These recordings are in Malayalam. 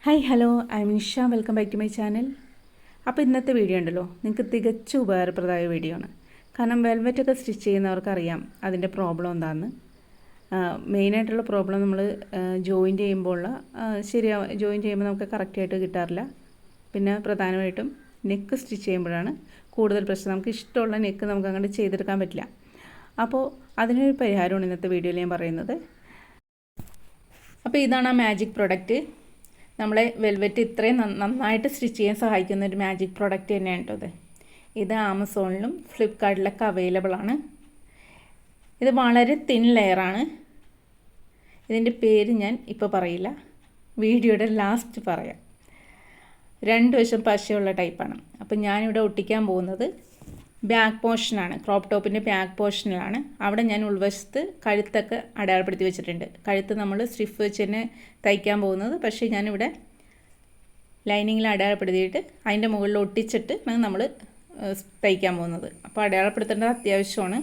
Hi hello I'm Nisha. Welcome back to my channel. അപ്പോൾ ഇന്നത്തെ വീഡിയോ ഉണ്ടല്ലോ നിങ്ങൾക്ക് തികച്ചും ഉപകാരപ്രദമായ വീഡിയോ ആണ്. കാരണം വെൽവെറ്റൊക്കെ സ്റ്റിച്ച് ചെയ്യുന്നവർക്കറിയാം അതിൻ്റെ പ്രോബ്ലം എന്താണെന്ന്. മെയിനായിട്ടുള്ള പ്രോബ്ലം നമ്മൾ ജോയിൻറ്റ് ചെയ്യുമ്പോൾ ജോയിൻറ്റ് ചെയ്യുമ്പോൾ നമുക്ക് കറക്റ്റായിട്ട് കിട്ടാറില്ല. പിന്നെ പ്രധാനമായിട്ടും നെക്ക് സ്റ്റിച്ച് ചെയ്യുമ്പോഴാണ് കൂടുതൽ പ്രശ്നം. നമുക്ക് ഇഷ്ടമുള്ള നെക്ക് നമുക്ക് അങ്ങോട്ട് ചെയ്തെടുക്കാൻ പറ്റില്ല. അപ്പോൾ അതിനൊരു പരിഹാരമാണ് ഇന്നത്തെ വീഡിയോയിൽ ഞാൻ പറയുന്നത്. അപ്പോൾ ഇതാണ് ആ മാജിക് പ്രൊഡക്റ്റ്. നമ്മളെ വെൽവെറ്റ് ഇത്രയും നന്നായിട്ട് സ്റ്റിച്ച് ചെയ്യാൻ സഹായിക്കുന്ന ഒരു മാജിക് പ്രോഡക്റ്റ് തന്നെയാണ് കേട്ടോ ഇത്. ആമസോണിലും ഫ്ലിപ്കാർട്ടിലൊക്കെ അവൈലബിൾ ആണ്. ഇത് വളരെ തിൻ ലെയറാണ്. ഇതിൻ്റെ പേര് ഞാൻ ഇപ്പോൾ പറയില്ല, വീഡിയോയുടെ ലാസ്റ്റ് പറയാം. രണ്ട് വശം പശയുള്ള ടൈപ്പാണ്. അപ്പം ഞാനിവിടെ ഒട്ടിക്കാൻ പോകുന്നത് ബാക്ക് പോർഷനാണ്. ക്രോപ്പ് ടോപ്പിൻ്റെ ബാക്ക് പോർഷനിലാണ്. അവിടെ ഞാൻ ഉൾവശത്ത് കഴുത്തൊക്കെ അടയാളപ്പെടുത്തി വെച്ചിട്ടുണ്ട്. കഴുത്ത് നമ്മൾ സ്റ്റിഫ് വെച്ച് തന്നെ തയ്ക്കാൻ പോകുന്നത്. പക്ഷേ ഞാനിവിടെ ലൈനിങ്ങിൽ അടയാളപ്പെടുത്തിയിട്ട് അതിൻ്റെ മുകളിൽ ഒട്ടിച്ചിട്ട് നമ്മൾ തയ്ക്കാൻ പോകുന്നത്. അപ്പോൾ അടയാളപ്പെടുത്തേണ്ടത് അത്യാവശ്യമാണ്.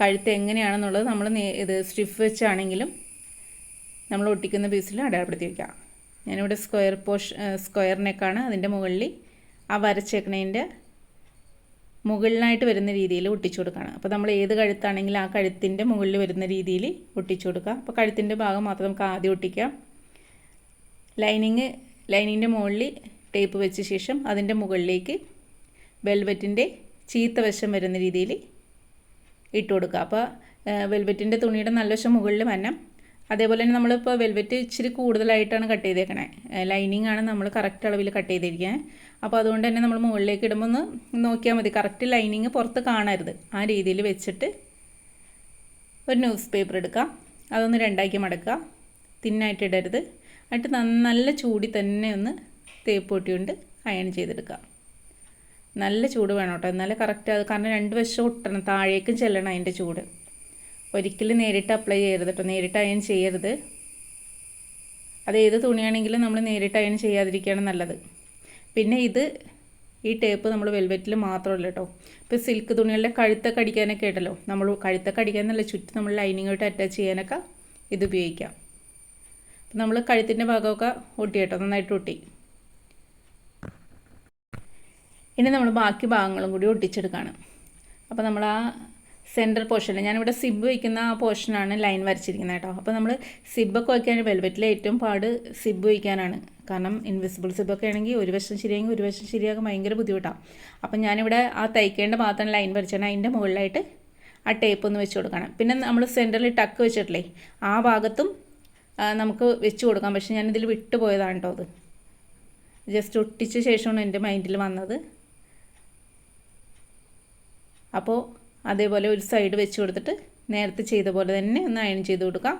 കഴുത്ത് എങ്ങനെയാണെന്നുള്ളത് നമ്മൾ ഇത് സ്റ്റിഫ് വെച്ചാണെങ്കിലും നമ്മൾ ഒട്ടിക്കുന്ന പീസിൽ അടയാളപ്പെടുത്തി വയ്ക്കാം. ഞാനിവിടെ സ്ക്വയർ നെക്കാണ്. അതിൻ്റെ മുകളിൽ ആ വരച്ചേക്കണതിൻ്റെ മുകളിലായിട്ട് വരുന്ന രീതിയിൽ ഒട്ടിച്ചു കൊടുക്കുകയാണ്. അപ്പോൾ നമ്മൾ ഏത് കഴുത്താണെങ്കിലും ആ കഴുത്തിൻ്റെ മുകളിൽ വരുന്ന രീതിയിൽ ഒട്ടിച്ചു കൊടുക്കുക. അപ്പോൾ കഴുത്തിൻ്റെ ഭാഗം മാത്രം നമുക്ക് ആദ്യം ഒട്ടിക്കാം. ലൈനിങ്ങിൻ്റെ മുകളിൽ ടേപ്പ് വെച്ച ശേഷം അതിൻ്റെ മുകളിലേക്ക് വെൽവെറ്റിൻ്റെ ചീത്ത വശം വരുന്ന രീതിയിൽ ഇട്ട് കൊടുക്കുക. അപ്പോൾ വെൽവെറ്റിൻ്റെ തുണിയുടെ നല്ല വശം മുകളിൽ വരണം. അതേപോലെ തന്നെ നമ്മളിപ്പോൾ വെൽവെറ്റ് ഇച്ചിരി കൂടുതലായിട്ടാണ് കട്ട് ചെയ്തേക്കണേ. ലൈനിങ് ആണ് നമ്മൾ കറക്റ്റ് അളവിൽ കട്ട് ചെയ്തിരിക്കുന്നത്. അപ്പോൾ അതുകൊണ്ട് തന്നെ നമ്മൾ മുകളിലേക്ക് ഇടുമ്പോൾ ഒന്ന് നോക്കിയാൽ മതി, കറക്റ്റ് ലൈനിങ് പുറത്ത് കാണരുത്. ആ രീതിയിൽ വെച്ചിട്ട് ഒരു ന്യൂസ് പേപ്പർ എടുക്കുക, അതൊന്ന് രണ്ടാക്കി മടക്കുക. തിന്നായിട്ട് ഇടരുത്. എന്നിട്ട് നല്ല ചൂടി തന്നെ ഒന്ന് തേപ്പ് പൊട്ടിയുണ്ട് അയൺ ചെയ്തെടുക്കുക. നല്ല ചൂട് വേണം കേട്ടോ, എന്നാലേ കറക്റ്റ് അത്. കാരണം രണ്ട് വശം ഒട്ടണം, താഴേക്കും ചെല്ലണം അതിൻ്റെ ചൂട്. ഒരിക്കലും നേരിട്ട് അപ്ലൈ ചെയ്യരുത് കേട്ടോ, നേരിട്ട് അയൺ ചെയ്യരുത്. അത് ഏത് തുണിയാണെങ്കിലും നമ്മൾ നേരിട്ട് അയൺ ചെയ്യാതിരിക്കുകയാണ് നല്ലത്. പിന്നെ ഈ ടേപ്പ് നമ്മൾ വെൽവെറ്റിൽ മാത്രമല്ല കേട്ടോ. ഇപ്പോൾ സിൽക്ക് തുണികളുടെ കഴുത്തൊക്കെ അടിക്കാനൊക്കെ ആയിട്ടല്ലോ, നമ്മൾ കഴുത്തൊക്കെ അടിക്കാനല്ല, ചുറ്റും നമ്മൾ ലൈനിങ്ങായിട്ട് അറ്റാച്ച് ചെയ്യാനൊക്കെ ഇത് ഉപയോഗിക്കാം. അപ്പോൾ നമ്മൾ കഴുത്തിൻ്റെ ഭാഗമൊക്കെ ഒട്ടി കേട്ടോ, നന്നായിട്ട് ഒട്ടി. ഇനി നമ്മൾ ബാക്കി ഭാഗങ്ങളും കൂടി ഒട്ടിച്ചെടുക്കുകയാണ്. അപ്പോൾ നമ്മൾ ആ സെൻറ്റർ പോർഷനിൽ ഞാനിവിടെ സിബ് വയ്ക്കുന്ന ആ പോർഷനാണ് ലൈൻ വരച്ചിരിക്കുന്നത് കേട്ടോ. അപ്പോൾ നമ്മൾ സിബൊക്കെ വയ്ക്കാൻ വെൽവെറ്റിലെ ഏറ്റവും പാട് സിബ് വയ്ക്കാനാണ്. കാരണം ഇൻവിസിബിൾ സിബൊക്കെ ആണെങ്കിൽ ഒരു വശം ശരിയായെങ്കിൽ ഒരു വശം ശരിയാക്കാൻ ഭയങ്കര ബുദ്ധിമുട്ടാണ്. അപ്പം ഞാനിവിടെ ആ തയ്ക്കേണ്ട ഭാഗത്താണ് ലൈൻ വരച്ചാണ്. അതിൻ്റെ മുകളിലായിട്ട് ആ ടേപ്പ് ഒന്ന് വെച്ച് കൊടുക്കണം. പിന്നെ നമ്മൾ സെൻറ്ററിൽ ടക്ക് വെച്ചിട്ടില്ലേ, ആ ഭാഗത്തും നമുക്ക് വെച്ച് കൊടുക്കാം. പക്ഷേ ഞാനിതിൽ വിട്ടുപോയതാണ് കേട്ടോ. അത് ജസ്റ്റ് ഒട്ടിച്ച ശേഷമാണ് എൻ്റെ മൈൻഡിൽ വന്നത്. അപ്പോൾ അതേപോലെ ഒരു സൈഡ് വെച്ച് കൊടുത്തിട്ട് നേരത്തെ ചെയ്ത പോലെ തന്നെ ഒന്ന് അയൺ ചെയ്ത് കൊടുക്കാം.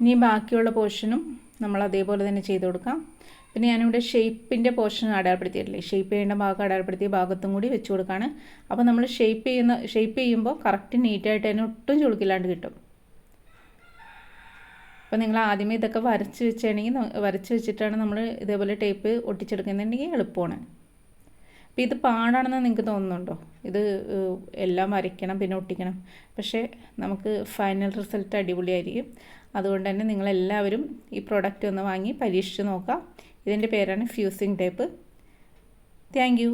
ഇനി ബാക്കിയുള്ള പോർഷനും നമ്മൾ അതേപോലെ തന്നെ ചെയ്ത് കൊടുക്കാം. പിന്നെ ഞാനിവിടെ ഷേപ്പിൻ്റെ പോർഷൻ അടയാളപ്പെടുത്തിയിട്ടില്ലേ, ഷേപ്പ് ചെയ്യേണ്ട ഭാഗം അടയാളപ്പെടുത്തിയ ഭാഗത്തും കൂടി വെച്ച് കൊടുക്കുകയാണ്. അപ്പോൾ നമ്മൾ ഷേപ്പ് ചെയ്യുമ്പോൾ കറക്റ്റ് നീറ്റായിട്ട് തന്നെ ഒട്ടും ചുളുക്കില്ലാണ്ട് കിട്ടും. അപ്പോൾ നിങ്ങൾ ആദ്യമേ ഇതൊക്കെ വരച്ച് വെച്ചിട്ടാണ് നമ്മൾ ഇതേപോലെ ടേപ്പ് ഒട്ടിച്ചെടുക്കുന്നുണ്ടെങ്കിൽ എളുപ്പമാണ്. അപ്പോൾ ഇത് പാടാണെന്ന് നിങ്ങൾക്ക് തോന്നുന്നുണ്ടോ? ഇത് എല്ലാം വരയ്ക്കണം പിന്നെ ഒട്ടിക്കണം. പക്ഷേ നമുക്ക് ഫൈനൽ റിസൾട്ട് അടിപൊളിയായിരിക്കും. അതുകൊണ്ട് തന്നെ നിങ്ങളെല്ലാവരും ഈ പ്രോഡക്റ്റ് ഒന്ന് വാങ്ങി പരീക്ഷിച്ച് നോക്കുക. ഇതിൻ്റെ പേരാണ് ഫ്യൂസിങ് ടേപ്പ്. Thank you.